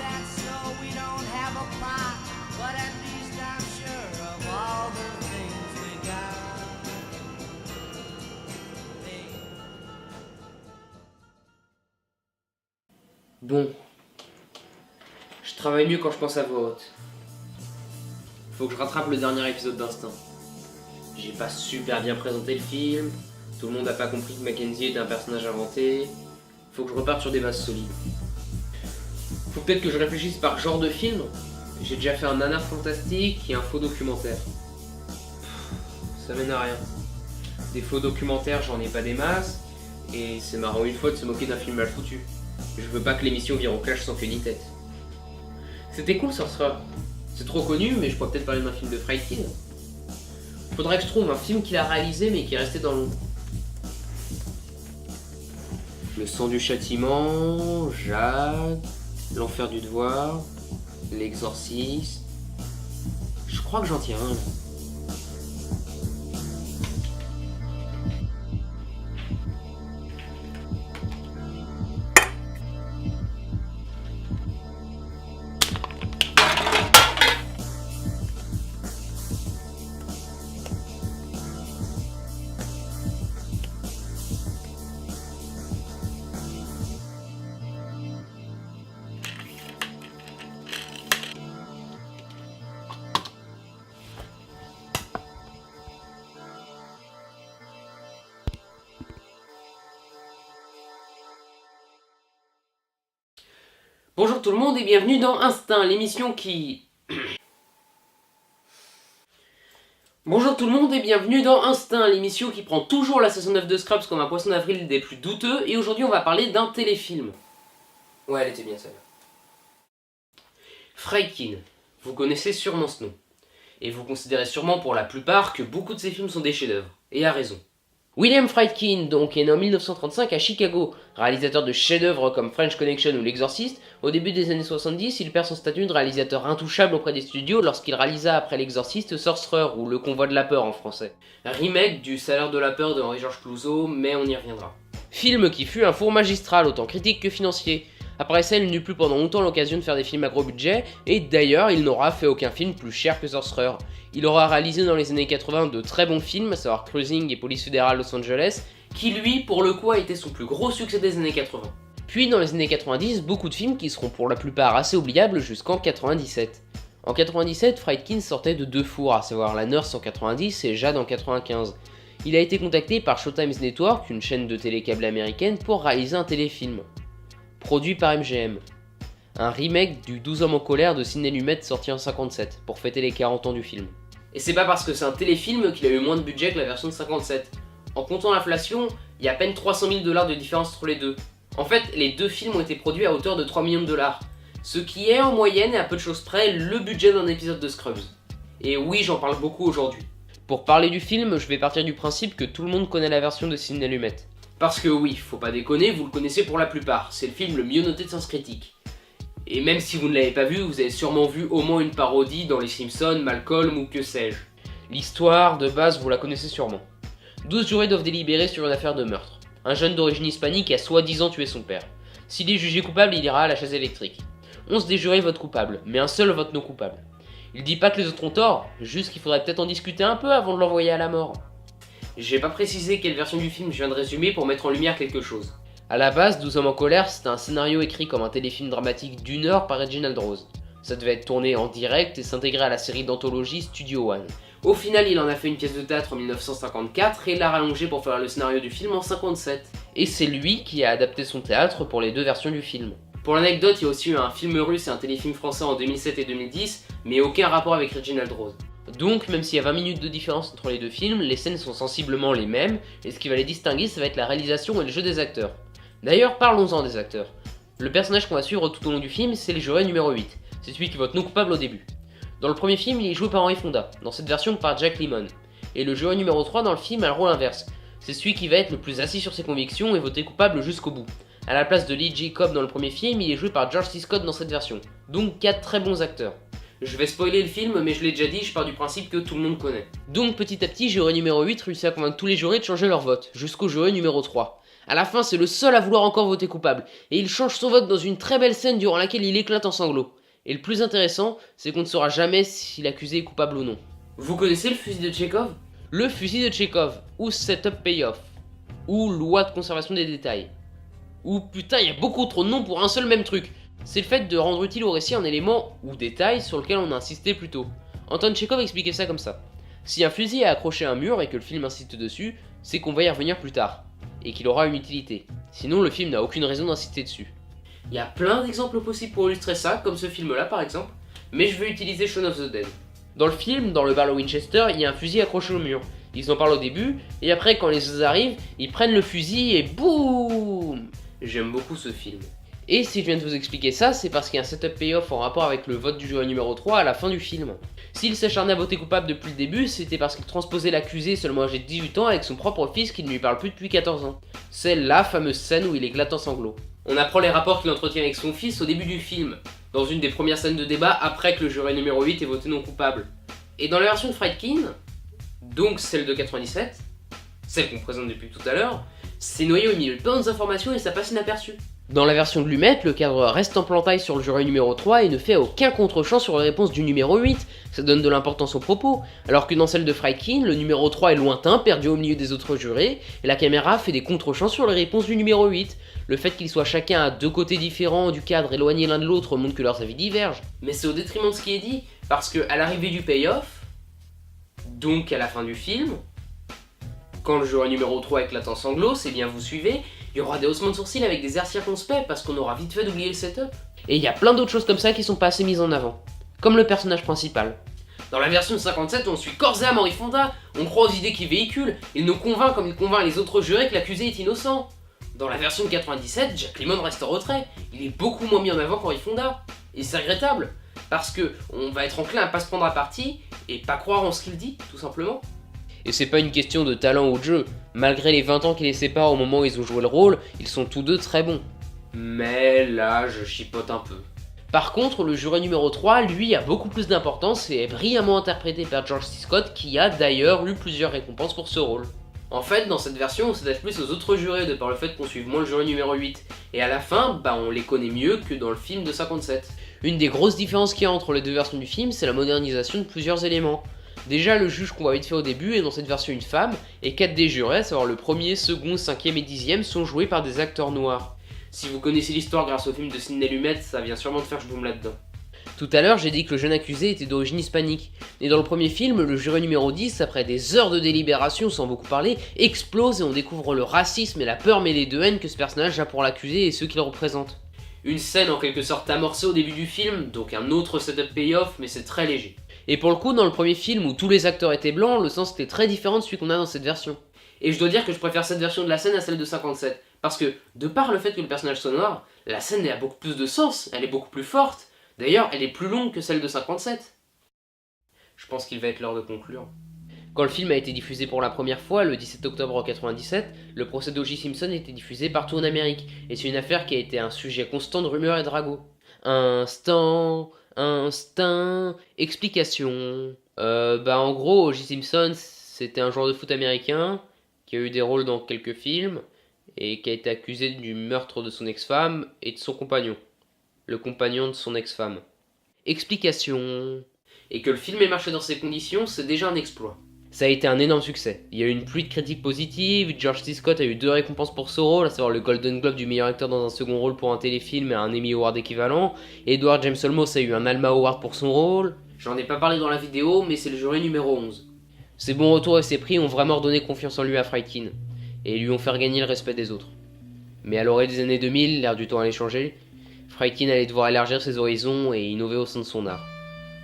that's so we don't have a plot, but at least I'm sure of all the things we got. Bon, je travaille mieux quand je pense à voix haute. Faut que je rattrape le dernier épisode d'Instinct. J'ai pas super bien présenté le film, tout le monde a pas compris que Mackenzie était un personnage inventé. Faut que je reparte sur des bases solides. Faut peut-être que je réfléchisse par genre de film. J'ai déjà fait un nanar fantastique et un faux documentaire. Ça mène à rien. Des faux documentaires, j'en ai pas des masses, et c'est marrant une fois de se moquer d'un film mal foutu. Je veux pas que l'émission vire au clash sans queue ni tête. C'était cool Sorcerer. C'est trop connu, mais je pourrais peut-être parler d'un film de Friedkin. Faudrait que je trouve un film qu'il a réalisé mais qui est resté dans l'ombre. Le sang du châtiment, Jade, l'enfer du devoir, l'exorcisme. Je crois que j'en tiens un là. Bonjour tout le monde et bienvenue dans Instinct, l'émission qui... Bonjour tout le monde et bienvenue dans Instinct, l'émission qui prend toujours la saison 9 de Scrubs comme un poisson d'avril des plus douteux, et aujourd'hui on va parler d'un téléfilm. Ouais, elle était bien celle-là. Friedkin, vous connaissez sûrement ce nom. Et vous considérez sûrement pour la plupart que beaucoup de ces films sont des chefs-d'œuvre, et à raison. William Friedkin, donc, est né en 1935 à Chicago. Réalisateur de chefs-d'œuvre comme French Connection ou L'Exorciste, au début des années 70, il perd son statut de réalisateur intouchable auprès des studios lorsqu'il réalisa après L'Exorciste Sorcerer, ou Le Convoi de la Peur en français. Un remake du Salaire de la Peur de Henri-Georges Clouzot, mais on y reviendra. Film qui fut un four magistral, autant critique que financier. Après ça, il n'eut plus pendant longtemps l'occasion de faire des films à gros budget, et d'ailleurs, il n'aura fait aucun film plus cher que Sorcerer. Il aura réalisé dans les années 80 de très bons films, à savoir Cruising et Police fédérale Los Angeles, qui lui, pour le coup, a été son plus gros succès des années 80. Puis dans les années 90, beaucoup de films qui seront pour la plupart assez oubliables jusqu'en 97. En 97, Friedkin sortait de deux fours, à savoir La Nurse en 90 et Jade en 95. Il a été contacté par Showtime Network, une chaîne de télé câble américaine, pour réaliser un téléfilm. Produit par MGM. Un remake du 12 hommes en colère de Sidney Lumet sorti en 57, pour fêter les 40 ans du film. Et c'est pas parce que c'est un téléfilm qu'il a eu moins de budget que la version de 57. En comptant l'inflation, il y a à peine 300 000 $ de différence entre les deux. En fait, les deux films ont été produits à hauteur de 3 millions de $, ce qui est en moyenne et à peu de choses près le budget d'un épisode de Scrubs. Et oui, j'en parle beaucoup aujourd'hui. Pour parler du film, je vais partir du principe que tout le monde connaît la version de Sidney Lumet. Parce que oui, faut pas déconner, vous le connaissez pour la plupart, c'est le film le mieux noté de Sens Critique. Et même si vous ne l'avez pas vu, vous avez sûrement vu au moins une parodie dans Les Simpsons, Malcolm ou que sais-je. L'histoire, de base, vous la connaissez sûrement. 12 jurés doivent délibérer sur une affaire de meurtre. Un jeune d'origine hispanique a soi-disant tué son père. S'il est jugé coupable, il ira à la chaise électrique. 11 des jurés votent coupable, mais un seul vote non coupable. Il dit pas que les autres ont tort, juste qu'il faudrait peut-être en discuter un peu avant de l'envoyer à la mort. J'ai pas précisé quelle version du film je viens de résumer pour mettre en lumière quelque chose. A la base, 12 hommes en colère, c'était un scénario écrit comme un téléfilm dramatique d'1 heure par Reginald Rose. Ça devait être tourné en direct et s'intégrer à la série d'anthologie Studio One. Au final, il en a fait une pièce de théâtre en 1954 et l'a rallongé pour faire le scénario du film en 57. Et c'est lui qui a adapté son théâtre pour les deux versions du film. Pour l'anecdote, il y a aussi eu un film russe et un téléfilm français en 2007 et 2010, mais aucun rapport avec Reginald Rose. Donc, même s'il y a 20 minutes de différence entre les deux films, les scènes sont sensiblement les mêmes, et ce qui va les distinguer, ça va être la réalisation et le jeu des acteurs. D'ailleurs, parlons-en des acteurs. Le personnage qu'on va suivre tout au long du film, c'est le juré numéro 8. C'est celui qui vote non coupable au début. Dans le premier film, il est joué par Henry Fonda, dans cette version par Jack Lemmon. Et le juré numéro 3 dans le film a le rôle inverse. C'est celui qui va être le plus assis sur ses convictions et voter coupable jusqu'au bout. À la place de Lee J. Cobb dans le premier film, il est joué par George C. Scott dans cette version. Donc 4 très bons acteurs. Je vais spoiler le film, mais je l'ai déjà dit, je pars du principe que tout le monde connaît. Donc petit à petit, juré numéro 8 réussit à convaincre tous les jurés de changer leur vote, jusqu'au juré numéro 3. À la fin, c'est le seul à vouloir encore voter coupable, et il change son vote dans une très belle scène durant laquelle il éclate en sanglots. Et le plus intéressant, c'est qu'on ne saura jamais si l'accusé est coupable ou non. Vous connaissez le fusil de Tchekhov? Le fusil de Tchekhov, ou setup payoff, ou loi de conservation des détails. Ou putain, il y a beaucoup trop de noms pour un seul même truc. C'est le fait de rendre utile au récit un élément ou détail sur lequel on a insisté plus tôt. Anton Tchekhov expliquait ça comme ça. Si un fusil est accroché à un mur et que le film insiste dessus, c'est qu'on va y revenir plus tard, et qu'il aura une utilité. Sinon, le film n'a aucune raison d'insister dessus. Il y a plein d'exemples possibles pour illustrer ça, comme ce film-là par exemple, mais je vais utiliser Shaun of the Dead. Dans le film, dans le bar de Winchester, il y a un fusil accroché au mur. Ils en parlent au début, et après quand les autres arrivent, ils prennent le fusil et boum. J'aime beaucoup ce film. Et si je viens de vous expliquer ça, c'est parce qu'il y a un setup payoff en rapport avec le vote du jury numéro 3 à la fin du film. S'il s'acharnait à voter coupable depuis le début, c'était parce qu'il transposait l'accusé seulement âgé de 18 ans avec son propre fils qui ne lui parle plus depuis 14 ans. C'est la fameuse scène où il éclate en sanglots. On apprend les rapports qu'il entretient avec son fils au début du film, dans une des premières scènes de débat après que le jury numéro 8 ait voté non coupable. Et dans la version de Friedkin, donc celle de 97, celle qu'on présente depuis tout à l'heure, c'est noyé au milieu de plein d'informations et ça passe inaperçu. Dans la version de Lumet, le cadre reste en plantaille sur le jury numéro 3 et ne fait aucun contre-champ sur les réponses du numéro 8, ça donne de l'importance aux propos, alors que dans celle de Friedkin, le numéro 3 est lointain, perdu au milieu des autres jurés, et la caméra fait des contre-champs sur les réponses du numéro 8. Le fait qu'ils soient chacun à deux côtés différents du cadre éloignés l'un de l'autre montre que leurs avis divergent. Mais c'est au détriment de ce qui est dit, parce que à l'arrivée du payoff, donc à la fin du film, quand le jury numéro 3 éclate en sanglots, c'est bien vous suivez, il y aura des haussements de sourcils avec des airs circonspects parce qu'on aura vite fait d'oublier le setup. Et il y a plein d'autres choses comme ça qui sont pas assez mises en avant. Comme le personnage principal. Dans la version de 57, on suit corps et âme Henry Fonda, on croit aux idées qu'il véhicule, il nous convainc comme il convainc les autres jurés que l'accusé est innocent. Dans la version de 97, Jack Lemmon reste en retrait, il est beaucoup moins mis en avant qu'Henry Fonda. Et c'est regrettable, parce que on va être enclin à pas se prendre à partie et pas croire en ce qu'il dit, tout simplement. Et c'est pas une question de talent ou de jeu, malgré les 20 ans qui les séparent au moment où ils ont joué le rôle, ils sont tous deux très bons. Mais là, je chipote un peu. Par contre, le jury numéro 3, lui, a beaucoup plus d'importance et est brillamment interprété par George C. Scott, qui a d'ailleurs eu plusieurs récompenses pour ce rôle. En fait, dans cette version, on s'attache plus aux autres jurés de par le fait qu'on suive moins le jury numéro 8, et à la fin, on les connaît mieux que dans le film de 57. Une des grosses différences qu'il y a entre les deux versions du film, c'est la modernisation de plusieurs éléments. Déjà, le juge qu'on voit vite fait au début est dans cette version une femme, et 4 des jurés, à savoir le premier, second, 5e et 10e, sont joués par des acteurs noirs. Si vous connaissez l'histoire grâce au film de Sidney Lumet, ça vient sûrement de faire je boum là-dedans. Tout à l'heure, j'ai dit que le jeune accusé était d'origine hispanique, et dans le premier film, le jury numéro 10, après des heures de délibération sans beaucoup parler, explose et on découvre le racisme et la peur mêlée de haine que ce personnage a pour l'accusé et ceux qu'il représente. Une scène en quelque sorte amorcée au début du film, donc un autre setup payoff, mais c'est très léger. Et pour le coup, dans le premier film où tous les acteurs étaient blancs, le sens était très différent de celui qu'on a dans cette version. Et je dois dire que je préfère cette version de la scène à celle de 57, parce que, de par le fait que le personnage soit noir, la scène a beaucoup plus de sens, elle est beaucoup plus forte. D'ailleurs, elle est plus longue que celle de 57. Je pense qu'il va être l'heure de conclure. Quand le film a été diffusé pour la première fois, le 17 octobre 97, le procès d'O.J. Simpson était diffusé partout en Amérique, et c'est une affaire qui a été un sujet constant de rumeurs et de ragots. Instinct, explication. En gros, O.J. Simpson, c'était un joueur de foot américain, qui a eu des rôles dans quelques films, et qui a été accusé du meurtre de son ex-femme et de son compagnon. Le compagnon de son ex-femme. Explication. Et que le film ait marché dans ces conditions, c'est déjà un exploit. Ça a été un énorme succès. Il y a eu une pluie de critiques positives, George C. Scott a eu 2 récompenses pour ce rôle, à savoir le Golden Globe du meilleur acteur dans un second rôle pour un téléfilm et un Emmy Award équivalent. Edward James Olmos a eu un Alma Award pour son rôle. J'en ai pas parlé dans la vidéo, mais c'est le jury numéro 11. Ses bons retours et ses prix ont vraiment redonné confiance en lui à Friedkin, et lui ont fait gagner le respect des autres. Mais à l'orée des années 2000, l'air du temps allait changer. Friedkin allait devoir élargir ses horizons et innover au sein de son art.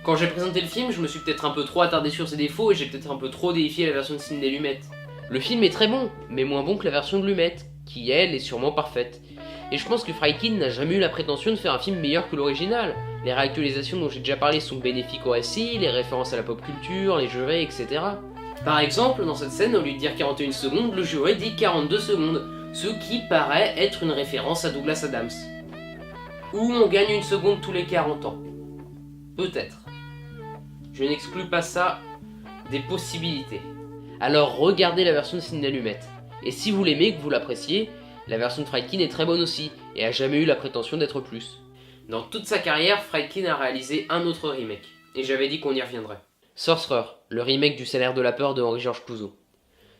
Quand j'ai présenté le film, je me suis peut-être un peu trop attardé sur ses défauts et j'ai peut-être un peu trop déifié la version de Sidney Lumet. Le film est très bon, mais moins bon que la version de Lumet, qui elle est sûrement parfaite. Et je pense que Friedkin n'a jamais eu la prétention de faire un film meilleur que l'original. Les réactualisations dont j'ai déjà parlé sont bénéfiques au récit, les références à la pop culture, les jurés, etc. Par exemple, dans cette scène, au lieu de dire 41 secondes, le juré dit 42 secondes, ce qui paraît être une référence à Douglas Adams. Ou on gagne une seconde tous les 40 ans. Peut-être. Je n'exclus pas ça des possibilités. Alors regardez la version de Sidney Lumet. Et si vous l'aimez, que vous l'appréciez, la version de Friedkin est très bonne aussi, et a jamais eu la prétention d'être plus. Dans toute sa carrière, Friedkin a réalisé un autre remake, et j'avais dit qu'on y reviendrait. Sorcerer, le remake du Salaire de la peur de Henri-Georges Clouzot.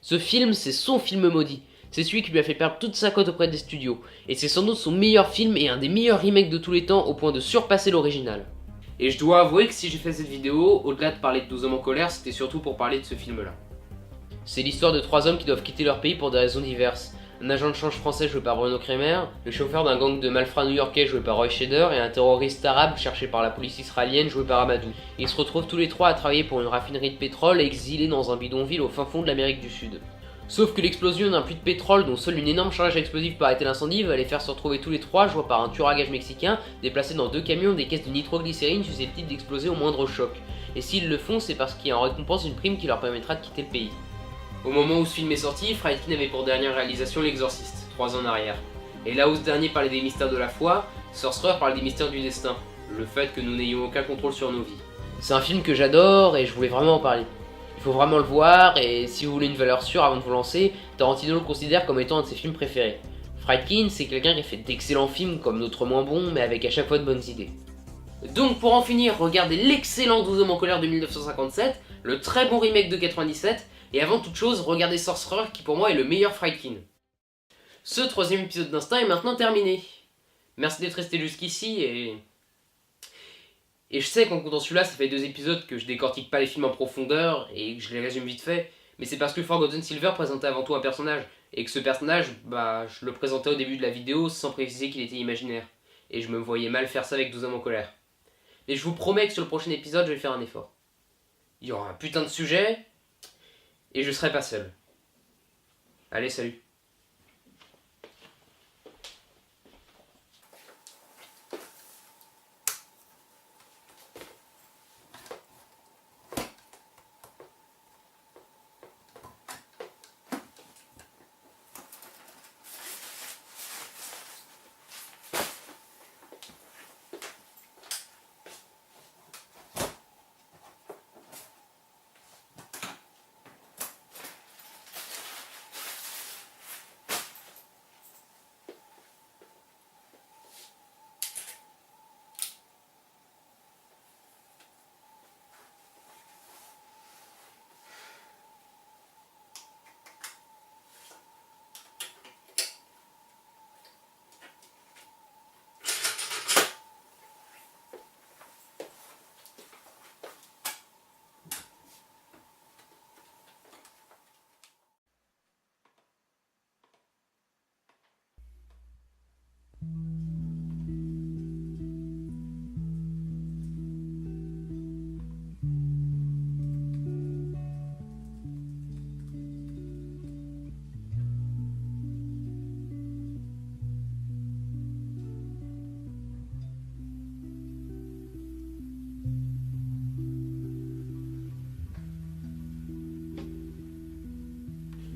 Ce film, c'est son film maudit. C'est celui qui lui a fait perdre toute sa cote auprès des studios, et c'est sans doute son meilleur film et un des meilleurs remakes de tous les temps au point de surpasser l'original. Et je dois avouer que si j'ai fait cette vidéo, au-delà de parler de 12 hommes en colère, c'était surtout pour parler de ce film-là. C'est l'histoire de 3 hommes qui doivent quitter leur pays pour des raisons diverses. Un agent de change français joué par Bruno Kremer, le chauffeur d'un gang de malfrats new-yorkais joué par Roy Scheider et un terroriste arabe cherché par la police israélienne joué par Amadou. Ils se retrouvent tous les trois à travailler pour une raffinerie de pétrole exilés dans un bidonville au fin fond de l'Amérique du Sud. Sauf que l'explosion d'un puits de pétrole dont seule une énorme charge explosive peut arrêter l'incendie va les faire se retrouver tous les trois joués par un tueur à gages mexicain déplacé dans 2 camions des caisses de nitroglycérine susceptibles d'exploser au moindre choc. Et s'ils le font, c'est parce qu'il y a en récompense une prime qui leur permettra de quitter le pays. Au moment où ce film est sorti, Friedkin avait pour dernière réalisation L'Exorciste, 3 ans en arrière. Et là où ce dernier parlait des mystères de la foi, Sorcerer parle des mystères du destin, le fait que nous n'ayons aucun contrôle sur nos vies. C'est un film que j'adore et je voulais vraiment en parler. Il faut vraiment le voir, et si vous voulez une valeur sûre avant de vous lancer, Tarantino le considère comme étant un de ses films préférés. Friedkin, c'est quelqu'un qui a fait d'excellents films comme d'autres moins bons, mais avec à chaque fois de bonnes idées. Donc pour en finir, regardez l'excellent 12 hommes en colère de 1957, le très bon remake de 97, et avant toute chose, regardez Sorcerer qui pour moi est le meilleur Friedkin. Ce 3ème épisode d'Instinct est maintenant terminé. Merci d'être resté jusqu'ici et je sais qu'en comptant celui-là, ça fait 2 épisodes que je décortique pas les films en profondeur et que je les résume vite fait, mais c'est parce que Forgotten Silver présentait avant tout un personnage, et que ce personnage, je le présentais au début de la vidéo sans préciser qu'il était imaginaire, et je me voyais mal faire ça avec 12 hommes en colère. Mais je vous promets que sur le prochain épisode, je vais faire un effort. Il y aura un putain de sujet, et je serai pas seul. Allez, salut.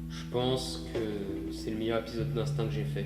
Je pense que c'est le meilleur épisode d'Instinct que j'ai fait.